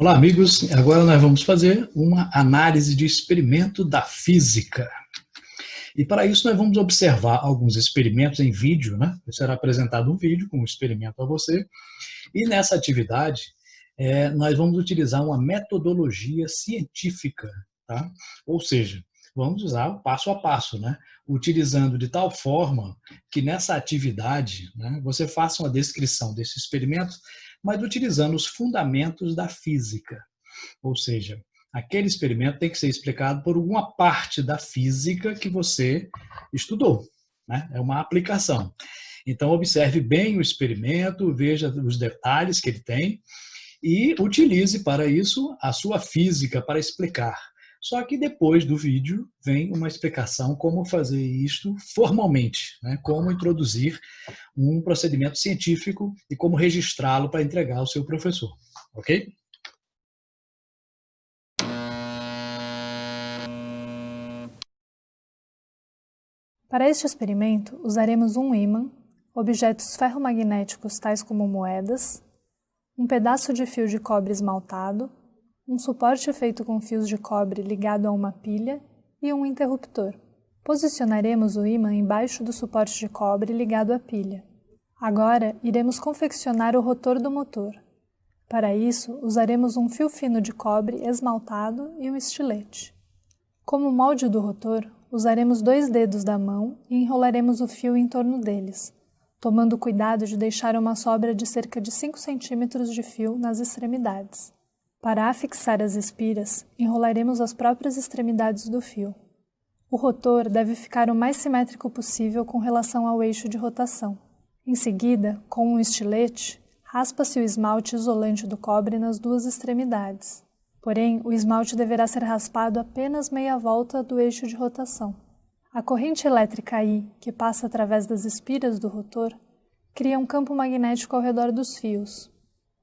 Olá, amigos. Agora nós vamos fazer uma análise de experimento da física. E para isso nós vamos observar alguns experimentos em vídeo, né? Será apresentado um vídeo com um experimento a você. E nessa atividade, nós vamos utilizar uma metodologia científica, tá? Ou seja, vamos usar o passo a passo, né? Utilizando de tal forma que nessa atividade, né, você faça uma descrição desse experimento, mas utilizando os fundamentos da física. Ou seja, aquele experimento tem que ser explicado por alguma parte da física que você estudou, né? É uma aplicação. Então, observe bem o experimento, veja os detalhes que ele tem e utilize para isso a sua física para explicar. Só que depois do vídeo vem uma explicação como fazer isto formalmente, né? Como introduzir um procedimento científico e como registrá-lo para entregar ao seu professor, ok? Para este experimento, usaremos um ímã, objetos ferromagnéticos tais como moedas, um pedaço de fio de cobre esmaltado, um suporte feito com fios de cobre ligado a uma pilha e um interruptor. Posicionaremos o ímã embaixo do suporte de cobre ligado à pilha. Agora, iremos confeccionar o rotor do motor. Para isso, usaremos um fio fino de cobre esmaltado e um estilete. Como molde do rotor, usaremos 2 dedos da mão e enrolaremos o fio em torno deles, tomando cuidado de deixar uma sobra de cerca de 5 cm de fio nas extremidades. Para afixar as espiras, enrolaremos as próprias extremidades do fio. O rotor deve ficar o mais simétrico possível com relação ao eixo de rotação. Em seguida, com um estilete, raspa-se o esmalte isolante do cobre nas 2 extremidades. Porém, o esmalte deverá ser raspado apenas meia volta do eixo de rotação. A corrente elétrica I, que passa através das espiras do rotor, cria um campo magnético ao redor dos fios.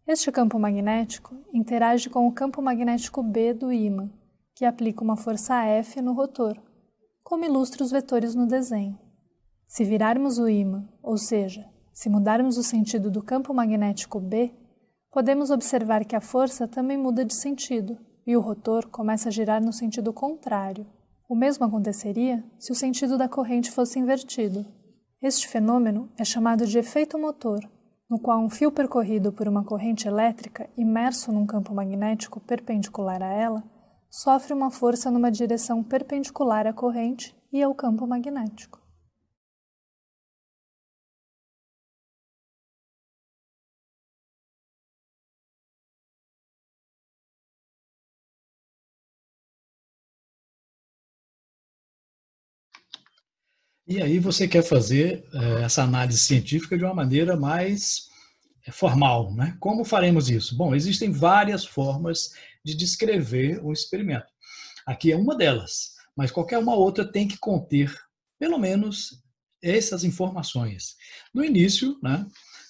Este campo magnético interage com o campo magnético B do ímã, que aplica uma força F no rotor, como ilustra os vetores no desenho. Se virarmos o ímã, ou seja, se mudarmos o sentido do campo magnético B, podemos observar que a força também muda de sentido e o rotor começa a girar no sentido contrário. O mesmo aconteceria se o sentido da corrente fosse invertido. Este fenômeno é chamado de efeito motor, no qual um fio percorrido por uma corrente elétrica imerso num campo magnético perpendicular a ela sofre uma força numa direção perpendicular à corrente e ao campo magnético. E aí você quer fazer essa análise científica de uma maneira mais formal, né? Como faremos isso? Bom, existem várias formas de descrever o experimento. Aqui é uma delas, mas qualquer uma outra tem que conter, pelo menos, essas informações. No início, né,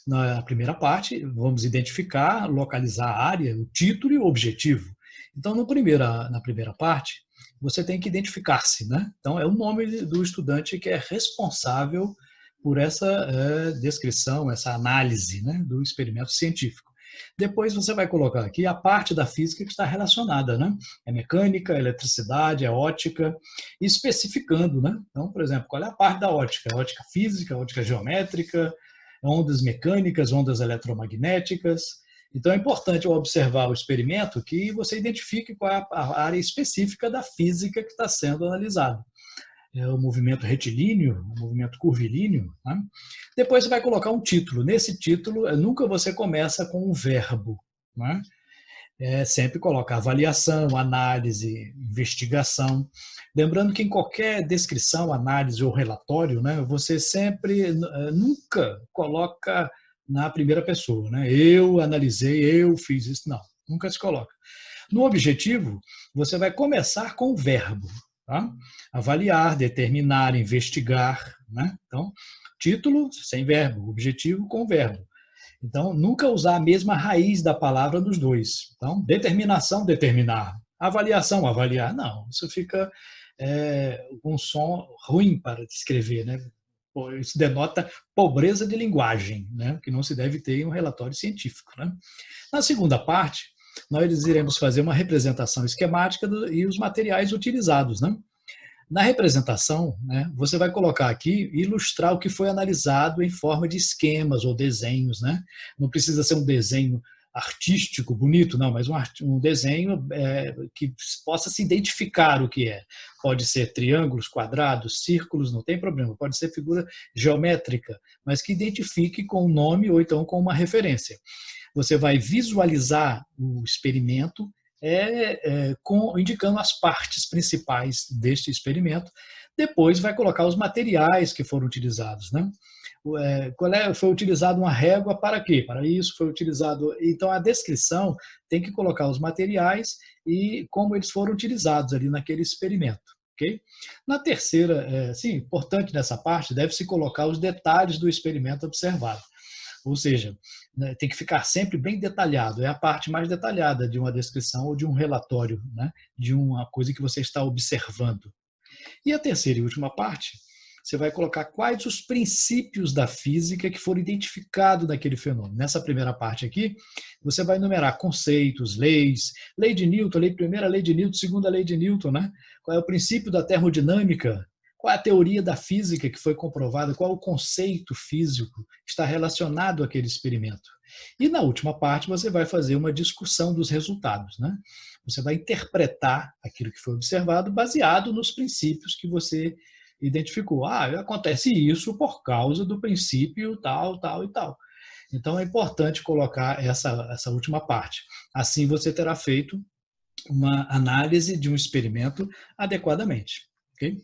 na primeira parte, vamos identificar, localizar a área, o título e o objetivo. Então, na primeira parte, você tem que identificar-se, né? Então, é o nome do estudante que é responsável por essa descrição, essa análise, né, do experimento científico. Depois você vai colocar aqui a parte da física que está relacionada, né? É mecânica, eletricidade, é ótica, especificando, né? Então, por exemplo, qual é a parte da ótica? É ótica física, ótica geométrica, ondas mecânicas, ondas eletromagnéticas. Então, é importante ao observar o experimento que você identifique qual é a área específica da física que está sendo analisada. É o movimento retilíneo, o movimento curvilíneo. Né? Depois você vai colocar um título. Nesse título, nunca você começa com um verbo. Né? Sempre coloca avaliação, análise, investigação. Lembrando que em qualquer descrição, análise ou relatório, né, você sempre, nunca coloca na primeira pessoa. Né? Eu analisei, eu fiz isso. Não, nunca se coloca. No objetivo, você vai começar com o verbo. Tá? Avaliar, determinar, investigar. Né? Então, título sem verbo, objetivo com verbo. Então, nunca usar a mesma raiz da palavra nos dois. Então, determinação, determinar. Avaliação, avaliar. Não, isso fica um som ruim para descrever. Né? Isso denota pobreza de linguagem, né? Que não se deve ter em um relatório científico. Né? Na segunda parte, nós iremos fazer uma representação esquemática e os materiais utilizados, né? Na representação, né, você vai colocar aqui, ilustrar o que foi analisado em forma de esquemas ou desenhos, né? Não precisa ser um desenho artístico, bonito, não, mas um desenho que possa se identificar o que é. Pode ser triângulos, quadrados, círculos, não tem problema. Pode ser figura geométrica, mas que identifique com o nome ou então com uma referência. Você vai visualizar o experimento indicando as partes principais deste experimento. Depois vai colocar os materiais que foram utilizados, né? Foi utilizado uma régua para quê? Para isso foi utilizado. Então a descrição tem que colocar os materiais e como eles foram utilizados ali naquele experimento. Okay? Na terceira, sim, importante nessa parte, deve-se colocar os detalhes do experimento observado. Ou seja, né, tem que ficar sempre bem detalhado. É a parte mais detalhada de uma descrição ou de um relatório, né, de uma coisa que você está observando. E a terceira e última parte, você vai colocar quais os princípios da física que foram identificados naquele fenômeno. Nessa primeira parte aqui, você vai enumerar conceitos, leis, lei de Newton, primeira lei de Newton, segunda lei de Newton, né? Qual é o princípio da termodinâmica, qual é a teoria da física que foi comprovada, qual é o conceito físico que está relacionado àquele experimento. E na última parte você vai fazer uma discussão dos resultados, né? Você vai interpretar aquilo que foi observado baseado nos princípios que você identificou. Acontece isso por causa do princípio tal, tal e tal. Então é importante colocar essa última parte. Assim você terá feito uma análise de um experimento adequadamente. Ok?